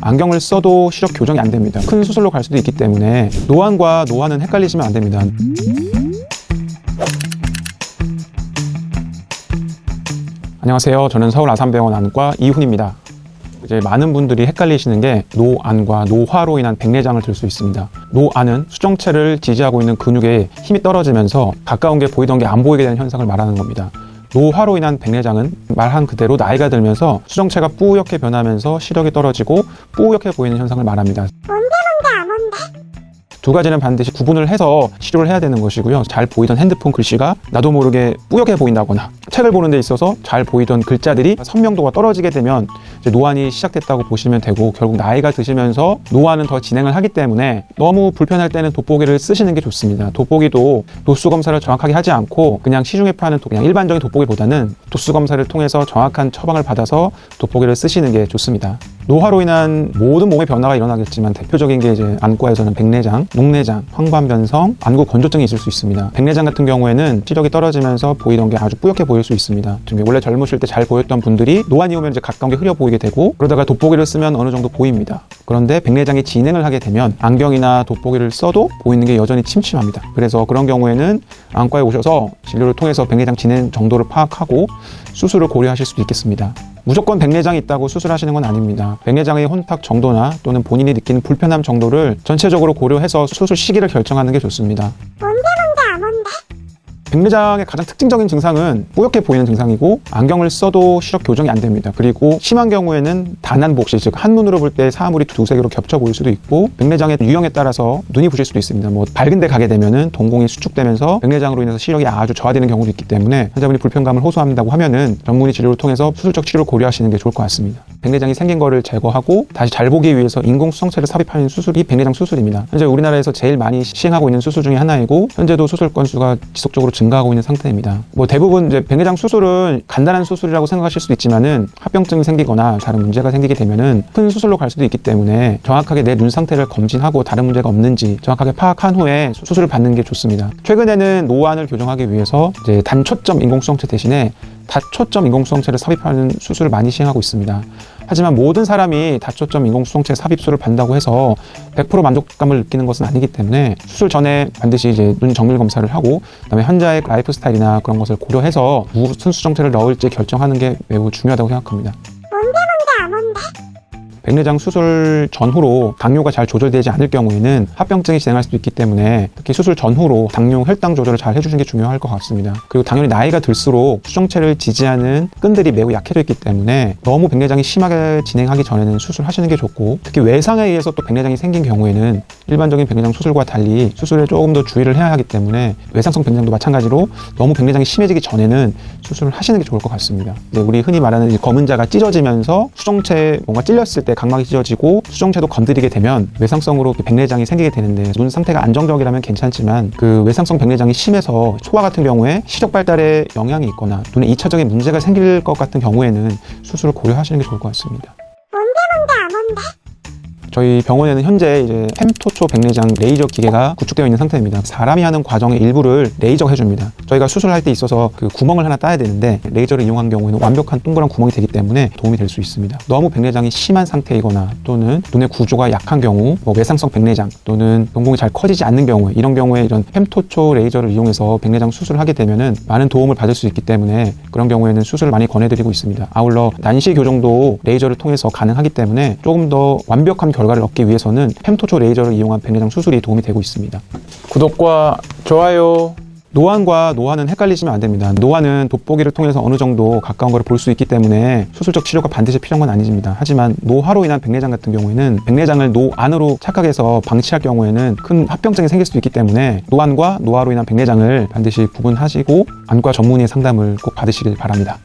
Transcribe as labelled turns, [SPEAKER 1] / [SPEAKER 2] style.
[SPEAKER 1] 안경을 써도 시력 교정이 안 됩니다. 큰 수술로 갈 수도 있기 때문에 노안과 노화는 헷갈리시면 안 됩니다. 안녕하세요. 저는 서울 아산병원 안과 이훈입니다. 이제 많은 분들이 헷갈리시는 게 노안과 노화로 인한 백내장을 들 수 있습니다. 노안은 수정체를 지지하고 있는 근육에 힘이 떨어지면서 가까운 게 보이던 게 안 보이게 되는 현상을 말하는 겁니다. 노화로 인한 백내장은 말한 그대로 나이가 들면서 수정체가 뿌옇게 변하면서 시력이 떨어지고 뿌옇게 보이는 현상을 말합니다. 두 가지는 반드시 구분을 해서 치료를 해야 되는 것이고요. 잘 보이던 핸드폰 글씨가 나도 모르게 뿌옇게 보인다거나 책을 보는 데 있어서 잘 보이던 글자들이 선명도가 떨어지게 되면 이제 노안이 시작됐다고 보시면 되고, 결국 나이가 드시면서 노안은 더 진행을 하기 때문에 너무 불편할 때는 돋보기를 쓰시는 게 좋습니다. 돋보기도 도수 검사를 정확하게 하지 않고 그냥 시중에 파는 그냥 일반적인 돋보기보다는 도수 검사를 통해서 정확한 처방을 받아서 돋보기를 쓰시는 게 좋습니다. 노화로 인한 모든 몸의 변화가 일어나겠지만 대표적인 게 이제 안과에서는 백내장, 녹내장, 황반변성, 안구 건조증이 있을 수 있습니다. 백내장 같은 경우에는 시력이 떨어지면서 보이던 게 아주 뿌옇게 보일 수 있습니다. 원래 젊으실 때 잘 보였던 분들이 노안이 오면 이제 가까운 게 흐려 보이게 되고, 그러다가 돋보기를 쓰면 어느 정도 보입니다. 그런데 백내장이 진행을 하게 되면 안경이나 돋보기를 써도 보이는 게 여전히 침침합니다. 그래서 그런 경우에는 안과에 오셔서 진료를 통해서 백내장 진행 정도를 파악하고 수술을 고려하실 수도 있겠습니다. 무조건 백내장이 있다고 수술하시는 건 아닙니다. 백내장의 혼탁 정도나 또는 본인이 느끼는 불편함 정도를 전체적으로 고려해서 수술 시기를 결정하는 게 좋습니다. 백내장의 가장 특징적인 증상은 뿌옇게 보이는 증상이고, 안경을 써도 시력 교정이 안 됩니다. 그리고 심한 경우에는 단안복시, 즉 한눈으로 볼 때 사물이 두세 개로 겹쳐 보일 수도 있고, 백내장의 유형에 따라서 눈이 부실 수도 있습니다. 밝은 데 가게 되면은 동공이 수축되면서 백내장으로 인해서 시력이 아주 저하되는 경우도 있기 때문에 환자분이 불편감을 호소한다고 하면은 전문의 치료를 통해서 수술적 치료를 고려하시는 게 좋을 것 같습니다. 백내장이 생긴 거를 제거하고 다시 잘 보기 위해서 인공 수정체를 삽입하는 수술이 백내장 수술입니다. 현재 우리나라에서 제일 많이 시행하고 있는 수술 중에 하나이고, 현재도 수술 건수가 지속적으로 증가하고 있는 상태입니다. 대부분 이제 백내장 수술은 간단한 수술이라고 생각하실 수도 있지만은 합병증이 생기거나 다른 문제가 생기게 되면은 큰 수술로 갈 수도 있기 때문에 정확하게 내 눈 상태를 검진하고 다른 문제가 없는지 정확하게 파악한 후에 수술을 받는 게 좋습니다. 최근에는 노안을 교정하기 위해서 이제 단초점 인공수정체 대신에 다초점 인공수정체를 삽입하는 수술을 많이 시행하고 있습니다. 하지만 모든 사람이 다초점 인공수정체 삽입술을 받는다고 해서 100% 만족감을 느끼는 것은 아니기 때문에 수술 전에 반드시 이제 눈 정밀 검사를 하고, 그다음에 환자의 라이프 스타일이나 그런 것을 고려해서 무슨 수정체를 넣을지 결정하는 게 매우 중요하다고 생각합니다. 백내장 수술 전후로 당뇨가 잘 조절되지 않을 경우에는 합병증이 진행할 수도 있기 때문에 특히 수술 전후로 당뇨 혈당 조절을 잘 해주시는 게 중요할 것 같습니다. 그리고 당연히 나이가 들수록 수정체를 지지하는 끈들이 매우 약해져 있기 때문에 너무 백내장이 심하게 진행하기 전에는 수술하시는 게 좋고, 특히 외상에 의해서 또 백내장이 생긴 경우에는 일반적인 백내장 수술과 달리 수술에 조금 더 주의를 해야 하기 때문에 외상성 백내장도 마찬가지로 너무 백내장이 심해지기 전에는 수술을 하시는 게 좋을 것 같습니다. 우리 흔히 말하는 검은자가 찢어지면서 수정체 뭔가 찔렸을 때 각막이 찢어지고 수정체도 건드리게 되면 외상성으로 백내장이 생기게 되는데, 눈 상태가 안정적이라면 괜찮지만 그 외상성 백내장이 심해서 소아 같은 경우에 시력 발달에 영향이 있거나 눈에 2차적인 문제가 생길 것 같은 경우에는 수술을 고려하시는 게 좋을 것 같습니다. 저희 병원에는 현재 이제 펨토초 백내장 레이저 기계가 구축되어 있는 상태입니다. 사람이 하는 과정의 일부를 레이저가 해줍니다. 저희가 수술할 때 있어서 그 구멍을 하나 따야 되는데 레이저를 이용한 경우에는 완벽한 동그란 구멍이 되기 때문에 도움이 될 수 있습니다. 너무 백내장이 심한 상태이거나 또는 눈의 구조가 약한 경우, 외상성 백내장 또는 동공이 잘 커지지 않는 경우에, 이런 경우에 이런 펨토초 레이저를 이용해서 백내장 수술을 하게 되면은 많은 도움을 받을 수 있기 때문에 그런 경우에는 수술을 많이 권해드리고 있습니다. 아울러 난시 교정도 레이저를 통해서 가능하기 때문에 조금 더 완벽한 결과를 얻기 위해서는 펨토초 레이저를 이용한 백내장 수술이 도움이 되고 있습니다. 구독과 좋아요. 노안과 노화는 헷갈리시면 안 됩니다. 노안은 돋보기를 통해서 어느 정도 가까운 걸 볼 수 있기 때문에 수술적 치료가 반드시 필요한 건 아닙니다. 하지만 노화로 인한 백내장 같은 경우에는 백내장을 노안으로 착각해서 방치할 경우에는 큰 합병증이 생길 수도 있기 때문에 노안과 노화로 인한 백내장을 반드시 구분하시고 안과 전문의의 상담을 꼭 받으시길 바랍니다.